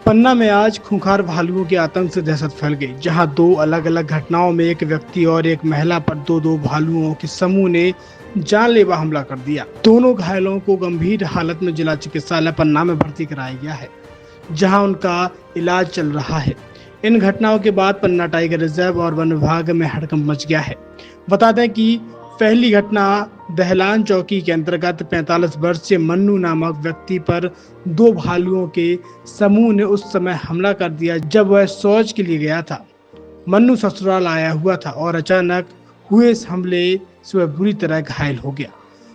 पन्ना में आज खूंखार भालुओं के आतंक से दहशत फैल गई, जहां दो अलग अलग घटनाओं में एक व्यक्ति और एक महिला पर दो भालुओं के समूह ने जानलेवा हमला कर दिया। दोनों घायलों को गंभीर हालत में जिला चिकित्सालय पन्ना में भर्ती कराया गया है, जहां उनका इलाज चल रहा है। इन घटनाओं के बाद पन्ना टाइगर रिजर्व और वन विभाग में हड़कंप मच गया है। बता दें कि पहली घटना दहलान चौकी के अंतर्गत 45 वर्षीय मन्नू नामक व्यक्ति पर दो भालुओं के समूह ने उस समय हमला कर दिया जब वह शौच के लिए गया था। मन्नू ससुराल आया हुआ था और अचानक हुए इस हमले से वह बुरी तरह घायल हो गया।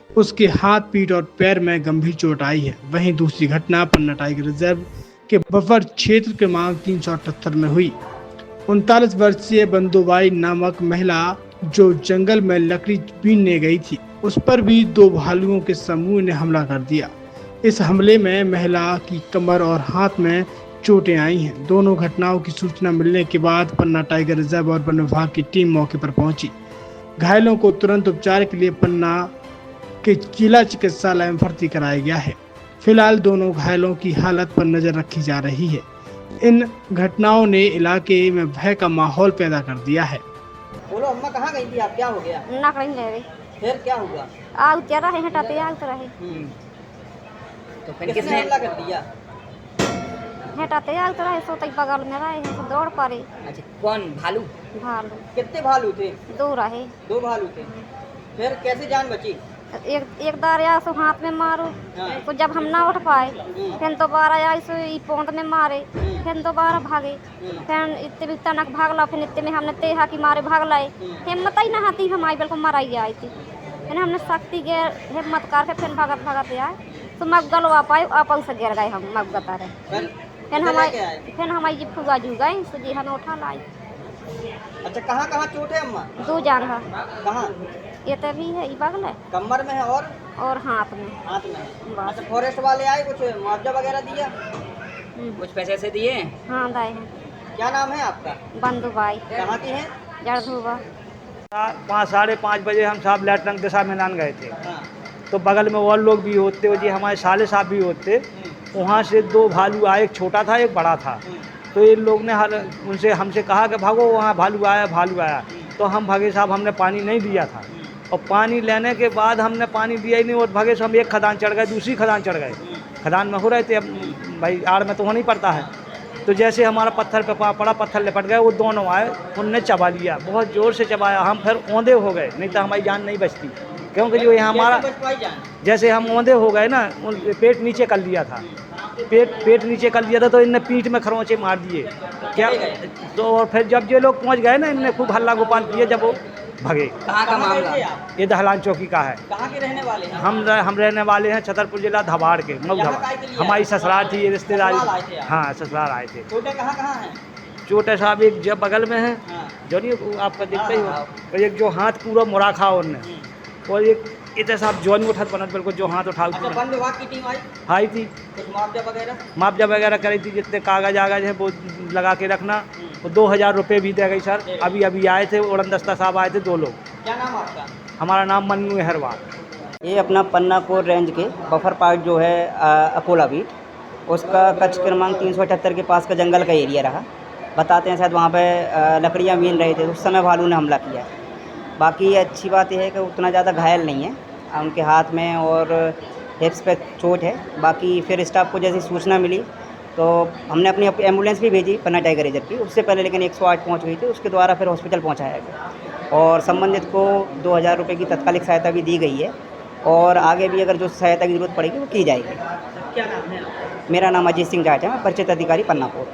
उसके हाथ, पीठ और पैर में गंभीर चोट आई है। वहीं दूसरी घटना पन्ना टाइगर रिजर्व के बफर क्षेत्र क्रमांक 378 में हुई। 39 वर्षीय बंदोबाई नामक महिला जो जंगल में लकड़ी बीनने गई थी, उस पर भी दो भालुओं के समूह ने हमला कर दिया। इस हमले में महिला की कमर और हाथ में चोटें आई हैं। दोनों घटनाओं की सूचना मिलने के बाद पन्ना टाइगर रिजर्व और वन विभाग की टीम मौके पर पहुंची। घायलों को तुरंत उपचार के लिए पन्ना के जिला चिकित्सालय में भर्ती कराया गया है। फिलहाल दोनों घायलों की हालत पर नजर रखी जा रही है। इन घटनाओं ने इलाके में भय का माहौल पैदा कर दिया है। बोलो अम्मा, कहाँ गई थी आप? क्या हो गया? ना कहीं ले रही फिर क्या हुआ? आग चल रहा है, हटाते आग तो रहे तो फिर किसने हमला कर दिया? हटाते आग तो रहे, सोते बगल में रहे हैं तो दौड़ पड़े। अच्छा, कौन भालू? भालू कितने भालू थे? दो रहे। दो भालू थे। फिर कैसे जान बची? एक दारिया सो हाथ में मारो तो जब हम ना उठ पाए, फिर दोबारा आई सो पोंद में मारे, फिर दोबारा भागे, फिर इतने भी तनक भागला, फिर इतने में हमने तेहा की मारे भाग लाए। हिम्मत ही ना आती, हम आई बिल्कुल मराई आई थी। फिर हमने शक्ति के हिम्मत करके फिर भगत आए तो मगल आ पाए, आप से गिर गए हम मगता रहे। फिर हमारी फुआ जू गए तो जी हमें उठा लाई। अच्छा, कहाँ कहाँ चोट है अम्मा? दो जगह। कहाँ? ये तो भी है, ये बगल है, कमर में है और हाथ में। हाथ में। अच्छा, फॉरेस्ट वाले आए, कुछ मुआवजा वगैरह दिया? कुछ पैसे से दिए? हाँ दाए हैं। क्या नाम है आपका? बंदूबाई। कहाँ की है? जड़धुआ। 5:30 बजे हम साहब लेटरंग दिशा में नान गए थे। हाँ। तो बगल में और लोग भी होते जी, हमारे साले साहब भी होते। वहाँ से दो भालू आए, एक छोटा था एक बड़ा था। तो इन लोग ने उनसे हमसे कहा कि भागो, वहाँ भालू आया। तो हम भागे साहब, हमने पानी नहीं दिया था और पानी लेने के बाद हमने पानी दिया ही नहीं और भागे से हम एक खदान चढ़ गए, दूसरी खदान चढ़ गए। खदान में हो रहे थे, अब भाई आड़ में तो होना ही पड़ता है। तो जैसे हमारा पत्थर पे पड़ा, पत्थर लिपट गए, वो दोनों आए, उनने चबा लिया, बहुत ज़ोर से चबाया। हम फिर औंधे हो गए, नहीं तो हमारी जान नहीं बचती, क्योंकि जो यहाँ हमारा जैसे हम औंधे हो गए ना, पेट नीचे कर लिया था, पेट नीचे कर लिया था। तो इनने पीठ में खरोंचे मार दिए क्या। तो और फिर जब ये लोग पहुँच गए ना, इनने खूब हल्ला गोपाल किए, जब वो भगे। कहाँ का मामला? ये दहलान चौकी का है। कहाँ के रहने वाले हैं? हम रहने वाले हैं छतरपुर जिला धबाड़ के। हमारी ससुराल थी, ये रिश्तेदारी। हाँ, ससुराल आए थे। चोटें कहाँ हैं? चोटे साहब एक जब बगल में है, जो नहीं आपका दिखता ही हो, और एक जो हाथ पूरा मुड़ा खा उनने, और एक इतने साहब जौन उठत बनत बिल्कुल, जो हाथ उठा। अच्छा, वन विभाग की टीम आई थी, कुछ मुआवजा वगैरह करी थी, जितने कागज है वो लगा के रखना। वो 2000 रुपये भी दे गई सर। अभी आए थे, उड़न दस्ता साहब आए थे, 2 लोग। क्या नाम आपका? हमारा नाम मन्नू अहरवाल। ये अपना पन्ना कोर रेंज के बफर पार्क जो है अकोला बीट, उसका कच्छ क्रमांक 378 के पास का जंगल का एरिया रहा। बताते हैं शायद वहाँ पे लकड़ियाँ बीन रहे थे, उस समय भालू ने हमला किया। बाकी अच्छी बात यह है कि उतना ज़्यादा घायल नहीं है, उनके हाथ में और हिप्स पे चोट है। बाकी फिर स्टाफ को जैसी सूचना मिली तो हमने अपनी एम्बुलेंस भी भेजी पन्ना टाइगर रिजर्व की, उससे पहले लेकिन 108 पहुँच गई थी, उसके द्वारा फिर हॉस्पिटल पहुँचाया गया और संबंधित को 2000 रुपये की तत्कालिक सहायता भी दी गई है और आगे भी अगर जो सहायता की जरूरत पड़ेगी वो की जाएगी। क्या नाम है? मेरा नाम अजीत सिंह जाट है, मैं परिचित अधिकारी पन्ना कोर।